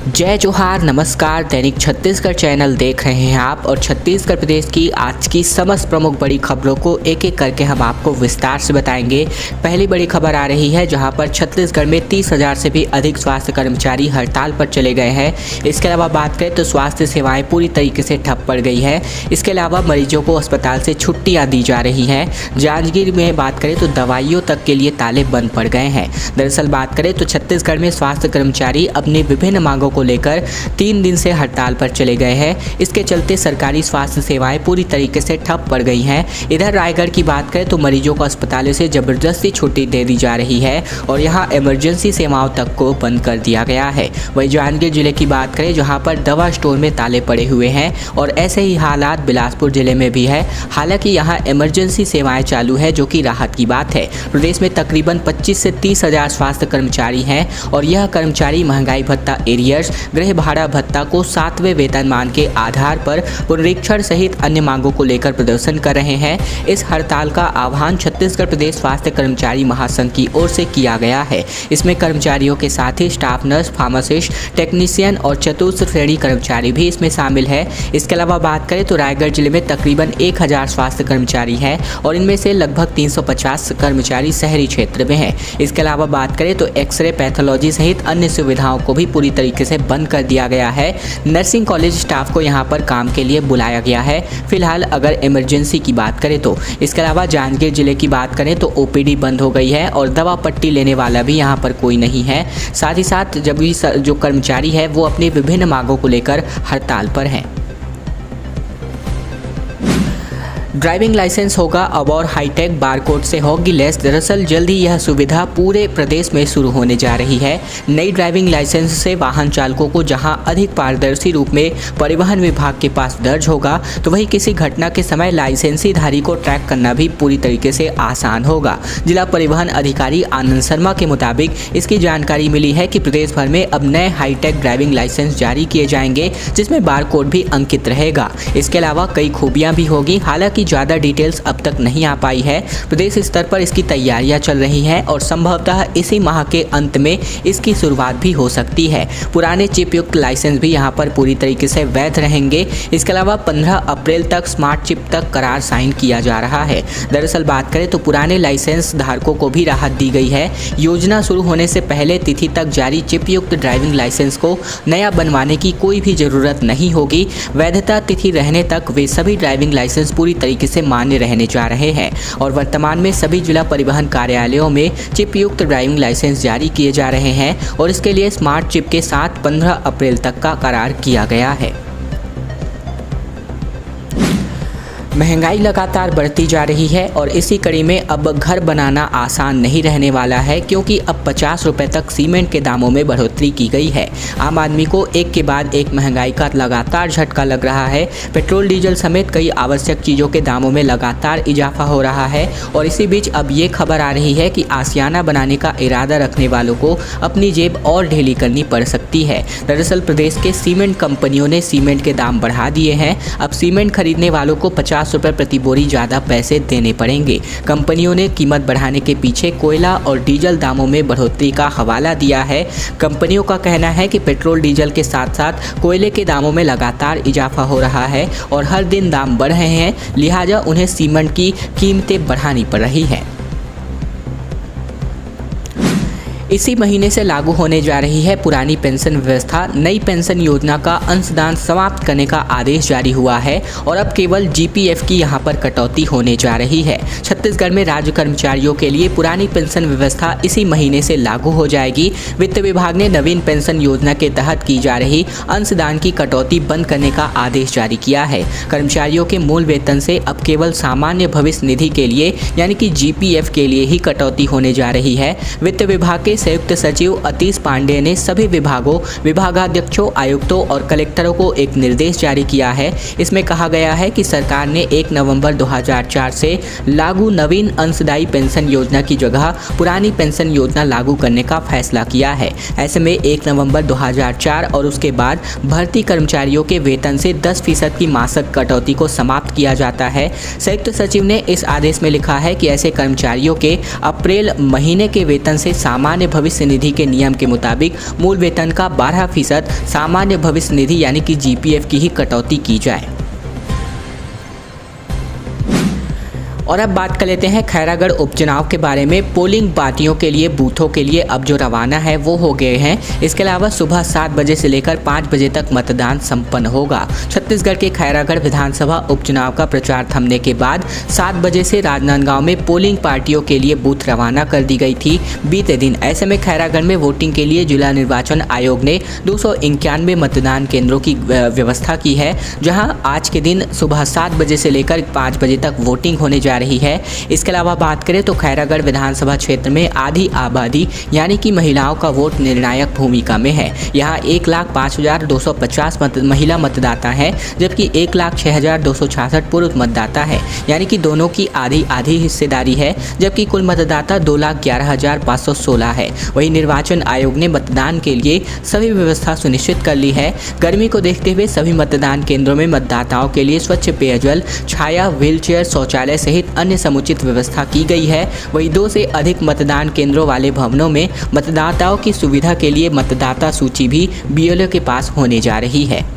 जय जोहार, नमस्कार। दैनिक छत्तीसगढ़ चैनल देख रहे हैं आप और छत्तीसगढ़ प्रदेश की आज की समस्त प्रमुख बड़ी खबरों को एक एक करके हम आपको विस्तार से बताएंगे। पहली बड़ी खबर आ रही है जहां पर छत्तीसगढ़ में 30,000 से भी अधिक स्वास्थ्य कर्मचारी हड़ताल पर चले गए हैं। इसके अलावा बात करें तो स्वास्थ्य सेवाएं पूरी तरीके से ठप पड़ गई है। इसके अलावा मरीजों को अस्पताल से छुट्टियाँ दी जा रही हैं। जांजगीर में बात करें तो दवाइयों तक के लिए ताले बंद पड़ गए हैं। दरअसल बात करें तो छत्तीसगढ़ में स्वास्थ्य कर्मचारी अपनी विभिन्न मांगों को लेकर 3 दिन से हड़ताल पर चले गए हैं। इसके चलते सरकारी स्वास्थ्य सेवाएं पूरी तरीके से ठप पड़ गई हैं। इधर रायगढ़ की बात करें तो मरीजों को अस्पतालों से जबरदस्ती छुट्टी दे दी जा रही है और यहां इमरजेंसी सेवाओं तक को बंद कर दिया गया है। वहीं जांजगीर जिले की बात करें जहां पर दवा स्टोर में ताले पड़े हुए हैं और ऐसे ही हालात बिलासपुर जिले में भी है। हालांकि यहां इमरजेंसी सेवाएं चालू है जो कि राहत की बात है। प्रदेश में तकरीबन 25 से 30,000 स्वास्थ्य कर्मचारी हैं और यह कर्मचारी महंगाई भत्ता एरियर्स, गृह भाड़ा भत्ता को 7वें वेतनमान के आधार पर पुनरीक्षण सहित अन्य मांगों को लेकर प्रदर्शन कर रहे हैं। इस हड़ताल का आह्वान छत्तीसगढ़ प्रदेश स्वास्थ्य कर्मचारी महासंघ की ओर से किया गया है। इसमें कर्मचारियों के साथ ही स्टाफ नर्स, फार्मासिस्ट, टेक्नीशियन और चतुर्थ श्रेणी कर्मचारी भी इसमें शामिल है। इसके अलावा बात करें तो रायगढ़ जिले में तकरीबन 1,000 स्वास्थ्य कर्मचारी हैं और इनमें से लगभग 350 कर्मचारी शहरी क्षेत्र में हैं। इसके अलावा बात करें तो एक्सरे, पैथोलॉजी सहित अन्य सुविधाओं को भी पूरी तरीके से बंद कर दिया गया है। नर्सिंग कॉलेज स्टाफ को यहां पर काम के लिए बुलाया गया है फिलहाल अगर इमरजेंसी की बात करें तो। इसके अलावा जांजगीर जिले की बात करें तो ओपीडी बंद हो गई है और दवा पट्टी लेने वाला भी यहां पर कोई नहीं है। साथ ही साथ जब भी जो कर्मचारी है वो अपनी विभिन्न मांगों को लेकर हड़ताल पर हैं। ड्राइविंग लाइसेंस होगा अब और हाईटेक बारकोड से होगी लेस। दरअसल जल्द ही यह सुविधा पूरे प्रदेश में शुरू होने जा रही है। नई ड्राइविंग लाइसेंस से वाहन चालकों को जहां अधिक पारदर्शी रूप में परिवहन विभाग के पास दर्ज होगा तो वहीं किसी घटना के समय लाइसेंसी धारी को ट्रैक करना भी पूरी तरीके से आसान होगा। जिला परिवहन अधिकारी आनंद शर्मा के मुताबिक इसकी जानकारी मिली है कि प्रदेश भर में अब नए हाईटेक ड्राइविंग लाइसेंस जारी किए जाएंगे जिसमें बारकोड भी अंकित रहेगा। इसके अलावा कई खूबियां भी होगी। हालांकि ज़्यादा डिटेल्स अब तक नहीं आ पाई है। प्रदेश स्तर पर इसकी तैयारियां चल रही हैं और संभवतः इसी माह के अंत में इसकी शुरुआत भी हो सकती है। पुराने चिप युक्त लाइसेंस भी यहां पर पूरी तरीके से वैध रहेंगे। इसके अलावा 15 अप्रैल तक स्मार्ट चिप तक करार साइन किया जा रहा है। दरअसल बात करें तो पुराने लाइसेंस धारकों को भी राहत दी गई है। योजना शुरू होने से पहले तिथि तक जारी चिप युक्त ड्राइविंग लाइसेंस को नया बनवाने की कोई भी जरूरत नहीं होगी। वैधता तिथि रहने तक वे सभी ड्राइविंग लाइसेंस पूरी तरीके से मान्य रहने जा रहे हैं और वर्तमान में सभी जिला परिवहन कार्यालयों में चिप युक्त ड्राइविंग लाइसेंस जारी किए जा रहे हैं और इसके लिए स्मार्ट चिप के साथ 15 अप्रैल तक का करार किया गया है। महंगाई लगातार बढ़ती जा रही है और इसी कड़ी में अब घर बनाना आसान नहीं रहने वाला है क्योंकि अब 50 रुपये तक सीमेंट के दामों में बढ़ोतरी की गई है। आम आदमी को एक के बाद एक महंगाई का लगातार झटका लग रहा है। पेट्रोल, डीजल समेत कई आवश्यक चीज़ों के दामों में लगातार इजाफा हो रहा है और इसी बीच अब ये खबर आ रही है कि आशियाना बनाने का इरादा रखने वालों को अपनी जेब और ढीली करनी पड़ सकती है। दरअसल प्रदेश के सीमेंट कंपनियों ने सीमेंट के दाम बढ़ा दिए हैं। अब सीमेंट खरीदने वालों को 50 रुपये प्रति बोरी ज़्यादा पैसे देने पड़ेंगे। कंपनियों ने कीमत बढ़ाने के पीछे कोयला और डीजल दामों में बढ़ोतरी का हवाला दिया है। कंपनियों का कहना है कि पेट्रोल, डीजल के साथ साथ कोयले के दामों में लगातार इजाफा हो रहा है और हर दिन दाम बढ़ रहे हैं, लिहाजा उन्हें सीमेंट की कीमतें बढ़ानी पड़ रही हैं। इसी महीने से लागू होने जा रही है पुरानी पेंशन व्यवस्था। नई पेंशन योजना का अंशदान समाप्त करने का आदेश जारी हुआ है और अब केवल जीपीएफ की यहां पर कटौती होने जा रही है। छत्तीसगढ़ में राज्य कर्मचारियों के लिए पुरानी पेंशन व्यवस्था इसी महीने से लागू हो जाएगी। वित्त विभाग ने नवीन पेंशन योजना के तहत की जा रही अंशदान की कटौती बंद करने का आदेश जारी किया है। कर्मचारियों के मूल वेतन से अब केवल सामान्य भविष्य निधि के लिए यानी कि जीपीएफ के लिए ही कटौती होने जा रही है। वित्त विभाग के संयुक्त सचिव अतीश पांडे ने सभी विभागों, विभागाध्यक्षों, आयुक्तों और कलेक्टरों को एक निर्देश जारी किया है। इसमें कहा गया है कि सरकार ने 1 नवंबर 2004 से लागू नवीन अंशदायी पेंशन योजना की जगह पुरानी पेंशन योजना लागू करने का फैसला किया है। ऐसे में 1 नवंबर 2004 और उसके बाद भर्ती कर्मचारियों के वेतन से 10% की मासिक कटौती को समाप्त किया जाता है। संयुक्त सचिव ने इस आदेश में लिखा है कि ऐसे कर्मचारियों के अप्रैल महीने के वेतन से सामान्य सामान्य भविष्य निधि के नियम के मुताबिक मूल वेतन का 12% सामान्य भविष्य निधि यानी कि जीपीएफ की ही कटौती की जाए। और अब बात कर लेते हैं खैरागढ़ उपचुनाव के बारे में। पोलिंग पार्टियों के लिए बूथों के लिए अब जो रवाना है वो हो गए हैं। इसके अलावा सुबह 7 बजे से लेकर 5 बजे तक मतदान संपन्न होगा। छत्तीसगढ़ के खैरागढ़ विधानसभा उपचुनाव का प्रचार थमने के बाद 7 बजे से राजनांदगांव में पोलिंग पार्टियों के लिए बूथ रवाना कर दी गई थी बीते दिन। ऐसे में खैरागढ़ में वोटिंग के लिए जिला निर्वाचन आयोग ने 291 मतदान केंद्रों की व्यवस्था की है, जहाँ आज के दिन सुबह 7 बजे से लेकर 5 बजे तक वोटिंग होने जा रही है। इसके अलावा बात करें तो खैरागढ़ विधानसभा क्षेत्र में आधी आबादी यानी कि महिलाओं का वोट निर्णायक भूमिका में है। यहाँ 1,05,250 महिला मतदाता हैं, जबकि 1,06,266 पुरुष मतदाता है, यानी कि दोनों की आधी आधी हिस्सेदारी है। जबकि कुल मतदाता 2,11,516 है। वहीं निर्वाचन आयोग ने मतदान के लिए सभी व्यवस्था सुनिश्चित कर ली है। गर्मी को देखते हुए सभी मतदान केंद्रों में मतदाताओं के लिए स्वच्छ पेयजल, छाया, व्हीलचेयर, शौचालय सहित अन्य समुचित व्यवस्था की गई है। वहीं 2 से अधिक मतदान केंद्रों वाले भवनों में मतदाताओं की सुविधा के लिए मतदाता सूची भी बीएलओ के पास होने जा रही है।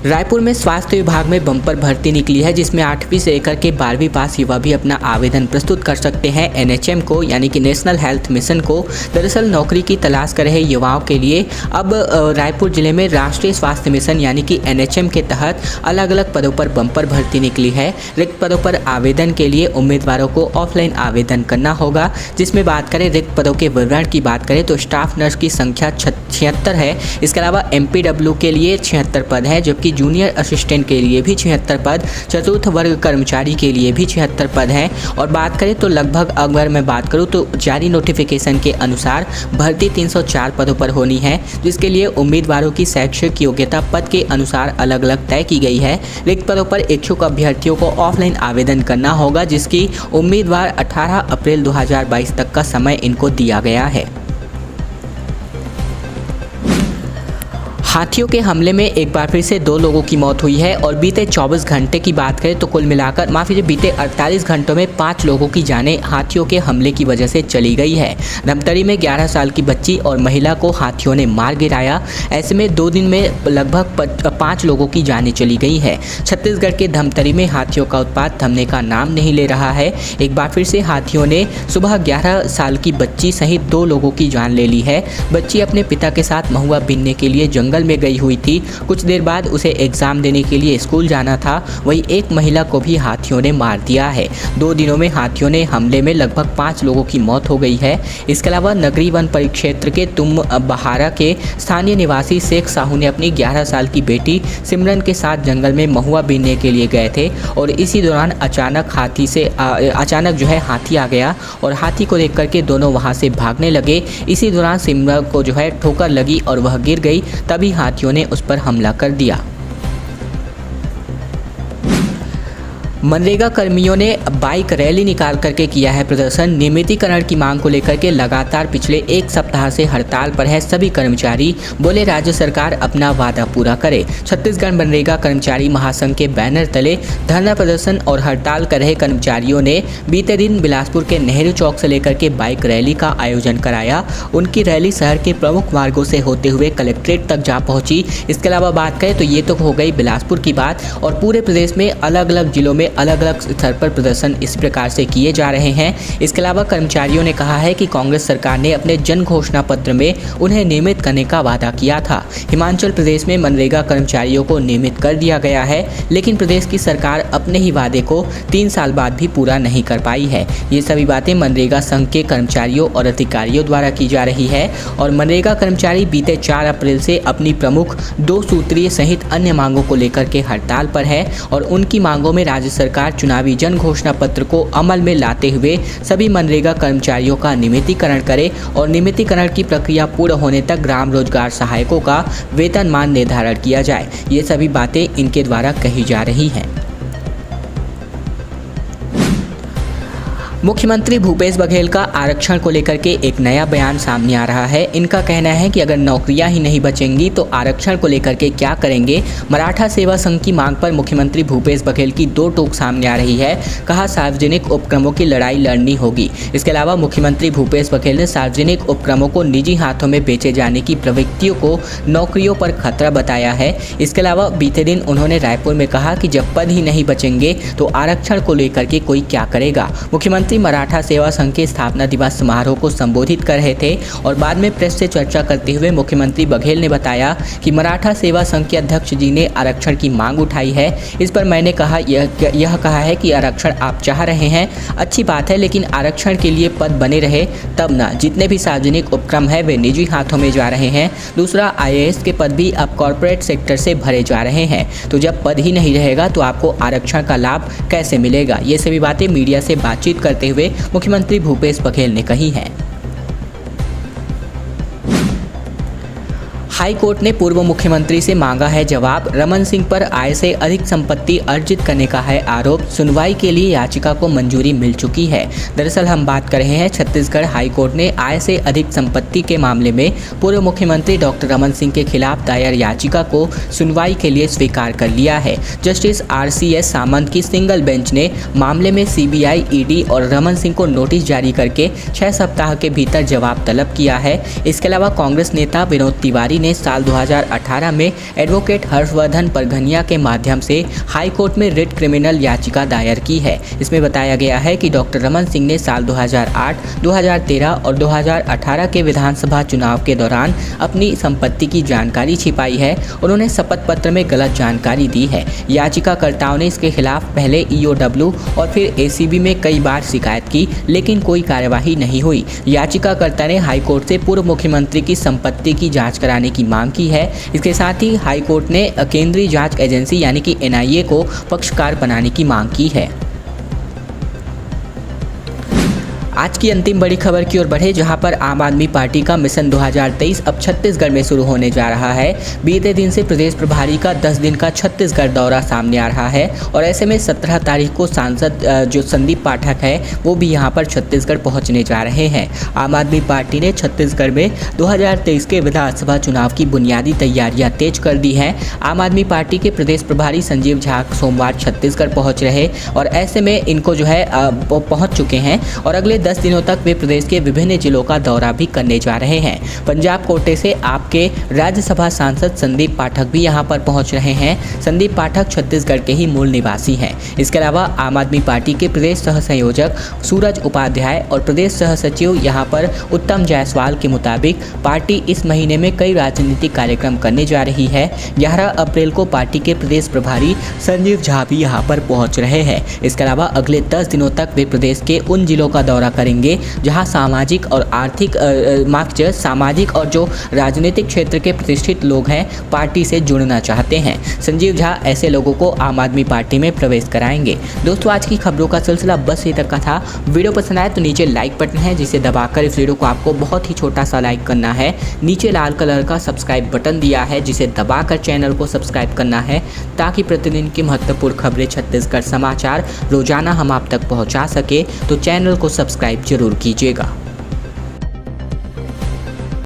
रायपुर में स्वास्थ्य विभाग में बम्पर भर्ती निकली है, जिसमें 8वीं से लेकर के 12वीं पास युवा भी अपना आवेदन प्रस्तुत कर सकते हैं। एनएचएम को यानी कि नेशनल हेल्थ मिशन को दरअसल नौकरी की तलाश कर रहे युवाओं के लिए अब रायपुर जिले में राष्ट्रीय स्वास्थ्य मिशन यानी कि एनएचएम के तहत अलग अलग पदों पर बम्पर भर्ती निकली है। रिक्त पदों पर आवेदन के लिए उम्मीदवारों को ऑफलाइन आवेदन करना होगा। जिसमें बात करें रिक्त पदों के विवरण की बात करें तो स्टाफ नर्स की संख्या 76 है। इसके अलावा एमपीडब्ल्यू के लिए 76 पद है, जबकि जूनियर असिस्टेंट के लिए भी 76 पद, चतुर्थ वर्ग कर्मचारी के लिए भी 76 पद हैं। और बात करें तो लगभग अगर मैं बात करूं तो जारी नोटिफिकेशन के अनुसार भर्ती 304 पदों पर होनी है, जिसके लिए उम्मीदवारों की शैक्षिक योग्यता पद के अनुसार अलग अलग तय की गई है। रिक्त पदों पर इच्छुक अभ्यर्थियों को ऑफलाइन आवेदन करना होगा, जिसकी उम्मीदवार 18 अप्रैल 2022 तक का समय इनको दिया गया है। हाथियों के हमले में एक बार फिर से 2 लोगों की मौत हुई है और बीते 24 घंटे की बात करें तो कुल मिलाकर बीते 48 घंटों में 5 लोगों की जानें हाथियों के हमले की वजह से चली गई है। धमतरी में 11 साल की बच्ची और महिला को हाथियों ने मार गिराया। ऐसे में 2 दिन में लगभग 5 लोगों की जानें चली गई है। छत्तीसगढ़ के धमतरी में हाथियों का उत्पात थमने का नाम नहीं ले रहा है। एक बार फिर से हाथियों ने सुबह 11 साल की बच्ची सहित 2 लोगों की जान ले ली है। बच्ची अपने पिता के साथ महुआ बीनने के लिए जंगल में गई हुई थी। कुछ देर बाद उसे एग्जाम देने के लिए स्कूल जाना था। वहीं एक महिला को भी हाथियों ने मार दिया है। 2 दिनों में हाथियों ने हमले में लगभग 5 लोगों की मौत हो गई है। इसके अलावा नगरी वन परिक्षेत्र के तुम बहारा के स्थानीय निवासी शेख साहू ने अपनी 11 साल की बेटी सिमरन के साथ जंगल में महुआ बीनने के लिए गए थे और इसी दौरान अचानक जो है हाथी आ गया और हाथी को देख करके दोनों वहां से भागने लगे। इसी दौरान सिमरन को जो है ठोकर लगी और वह गिर गई। तभी हाथियों ने उस पर हमला कर दिया। मनरेगा कर्मियों ने बाइक रैली निकाल करके किया है प्रदर्शन। नियमितीकरण की मांग को लेकर के लगातार पिछले 1 सप्ताह से हड़ताल पर है सभी कर्मचारी। बोले राज्य सरकार अपना वादा पूरा करे। छत्तीसगढ़ मनरेगा कर्मचारी महासंघ के बैनर तले धरना प्रदर्शन और हड़ताल कर रहे कर्मचारियों ने बीते दिन बिलासपुर के नेहरू चौक से लेकर के बाइक रैली का आयोजन कराया। उनकी रैली शहर के प्रमुख मार्गों से होते हुए कलेक्ट्रेट तक जा पहुंची। इसके अलावा बात करें तो ये तो हो गई बिलासपुर की बात, और पूरे प्रदेश में अलग अलग जिलों में अलग अलग स्तर पर प्रदर्शन इस प्रकार से किए जा रहे हैं। इसके अलावा कर्मचारियों ने कहा है कि कांग्रेस सरकार ने अपने जन घोषणा पत्र में उन्हें नियमित करने का वादा किया था। हिमाचल प्रदेश में मनरेगा कर्मचारियों को नियमित कर दिया गया है, लेकिन प्रदेश की सरकार अपने ही वादे को 3 साल बाद भी पूरा नहीं कर पाई है। ये सभी बातें मनरेगा संघ के कर्मचारियों और अधिकारियों द्वारा की जा रही है और मनरेगा कर्मचारी बीते 4 अप्रैल से अपनी प्रमुख 2 सूत्रीय सहित अन्य मांगों को लेकर के हड़ताल पर है और उनकी मांगों में राज्य सरकार चुनावी जन घोषणा पत्र को अमल में लाते हुए सभी मनरेगा कर्मचारियों का नियमितीकरण करे और नियमितीकरण की प्रक्रिया पूर्ण होने तक ग्राम रोजगार सहायकों का वेतनमान निर्धारण किया जाए। ये सभी बातें इनके द्वारा कही जा रही हैं। मुख्यमंत्री भूपेश बघेल का आरक्षण को लेकर के एक नया बयान सामने आ रहा है। इनका कहना है कि अगर नौकरियां ही नहीं बचेंगी तो आरक्षण को लेकर के क्या करेंगे। मराठा सेवा संघ की मांग पर मुख्यमंत्री भूपेश बघेल की दो टोक सामने आ रही है। कहा सार्वजनिक उपक्रमों की लड़ाई लड़नी होगी। इसके अलावा मुख्यमंत्री भूपेश बघेल ने सार्वजनिक उपक्रमों को निजी हाथों में बेचे जाने की प्रवृत्तियों को नौकरियों पर खतरा बताया है। इसके अलावा बीते दिन उन्होंने रायपुर में कहा कि जब पद ही नहीं बचेंगे तो आरक्षण को लेकर के कोई क्या करेगा। मुख्यमंत्री मराठा सेवा संघ के स्थापना दिवस समारोह को संबोधित कर रहे थे और बाद में प्रेस से चर्चा करते हुए मुख्यमंत्री बघेल ने बताया कि मराठा सेवा संघ के अध्यक्ष जी ने आरक्षण की मांग उठाई है। इस पर मैंने कहा यह कहा है कि आरक्षण आप चाह रहे हैं, अच्छी बात है, लेकिन आरक्षण के लिए पद बने रहे तब ना। जितने भी सार्वजनिक उपक्रम है वे निजी हाथों में जा रहे हैं। दूसरा, IAS के पद भी अब कॉरपोरेट सेक्टर से भरे जा रहे हैं, तो जब पद ही नहीं रहेगा तो आपको आरक्षण का लाभ कैसे मिलेगा। ये सभी बातें मीडिया से बातचीत करते हुए मुख्यमंत्री भूपेश बघेल ने कही हैं। हाई कोर्ट ने पूर्व मुख्यमंत्री से मांगा है जवाब। रमन सिंह पर आय से अधिक संपत्ति अर्जित करने का है आरोप। सुनवाई के लिए याचिका को मंजूरी मिल चुकी है। दरअसल हम बात कर रहे हैं छत्तीसगढ़ हाई कोर्ट ने आय से अधिक संपत्ति के मामले में पूर्व मुख्यमंत्री डॉक्टर रमन सिंह के खिलाफ दायर याचिका को सुनवाई के लिए स्वीकार कर लिया है। जस्टिस RCS सामंत की सिंगल बेंच ने मामले में CBI, ED और रमन सिंह को नोटिस जारी करके 6 सप्ताह के भीतर जवाब तलब किया है। इसके अलावा कांग्रेस नेता विनोद तिवारी ने साल 2018 में एडवोकेट हर्षवर्धन परघनिया के माध्यम से हाई कोर्ट में रिट क्रिमिनल याचिका दायर की है। इसमें बताया गया है कि डॉक्टर रमन सिंह ने साल 2008, 2013 और 2018 के विधानसभा चुनाव के दौरान अपनी संपत्ति की जानकारी छिपाई है। उन्होंने शपथ पत्र में गलत जानकारी दी है। याचिकाकर्ताओं ने इसके खिलाफ पहले EOW और फिर ACB में कई बार शिकायत की, लेकिन कोई कार्यवाही नहीं हुई। याचिकाकर्ता ने हाई कोर्ट से पूर्व मुख्यमंत्री की संपत्ति की जाँच कराने की मांग की है। इसके साथ ही हाई कोर्ट ने केंद्रीय जांच एजेंसी यानी कि NIA को पक्षकार बनाने की मांग की है। आज की अंतिम बड़ी खबर की ओर बढ़े, जहां पर आम आदमी पार्टी का मिशन 2023 अब छत्तीसगढ़ में शुरू होने जा रहा है। बीते दिन से प्रदेश प्रभारी का 10 दिन का छत्तीसगढ़ दौरा सामने आ रहा है और ऐसे में 17 तारीख को सांसद जो संदीप पाठक है वो भी यहां पर छत्तीसगढ़ पहुंचने जा रहे हैं। आम आदमी पार्टी ने छत्तीसगढ़ में 2023 के विधानसभा चुनाव की बुनियादी तैयारियां तेज कर दी हैं। आम आदमी पार्टी के प्रदेश प्रभारी संजीव झा सोमवार छत्तीसगढ़ पहुँच रहे और ऐसे में इनको जो है पहुँच चुके हैं और अगले 10 दिनों तक वे प्रदेश के विभिन्न जिलों का दौरा भी करने जा रहे हैं। पंजाब कोटे से आपके राज्यसभा सांसद संदीप पाठक भी यहां पर पहुंच रहे हैं। संदीप पाठक छत्तीसगढ़ के ही मूल निवासी हैं। इसके अलावा आम आदमी पार्टी के प्रदेश सह संयोजक सूरज उपाध्याय और प्रदेश सह सचिव यहां पर उत्तम जायसवाल के मुताबिक पार्टी इस महीने में कई राजनीतिक कार्यक्रम करने जा रही है। 11 अप्रैल को पार्टी के प्रदेश प्रभारी संजीव झा भी यहां पर पहुंच रहे हैं। इसके अलावा अगले 10 दिनों तक वे प्रदेश के उन जिलों का दौरा करेंगे जहां सामाजिक और आर्थिक सामाजिक और जो राजनीतिक क्षेत्र के प्रतिष्ठित लोग हैं पार्टी से जुड़ना चाहते हैं। संजीव झा ऐसे लोगों को आम आदमी पार्टी में प्रवेश कराएंगे। दोस्तों, आज की खबरों का सिलसिला बस ये तक का था। वीडियो पसंद आए तो नीचे लाइक बटन है जिसे दबाकर इस वीडियो को आपको बहुत ही छोटा सा लाइक करना है। नीचे लाल कलर का सब्सक्राइब बटन दिया है जिसे दबाकर चैनल को सब्सक्राइब करना है ताकि प्रतिदिन की महत्वपूर्ण खबरें छत्तीसगढ़ समाचार रोजाना हम आप तक पहुंचा सके। तो चैनल को सब्सक्राइब जरूर कीजिएगा।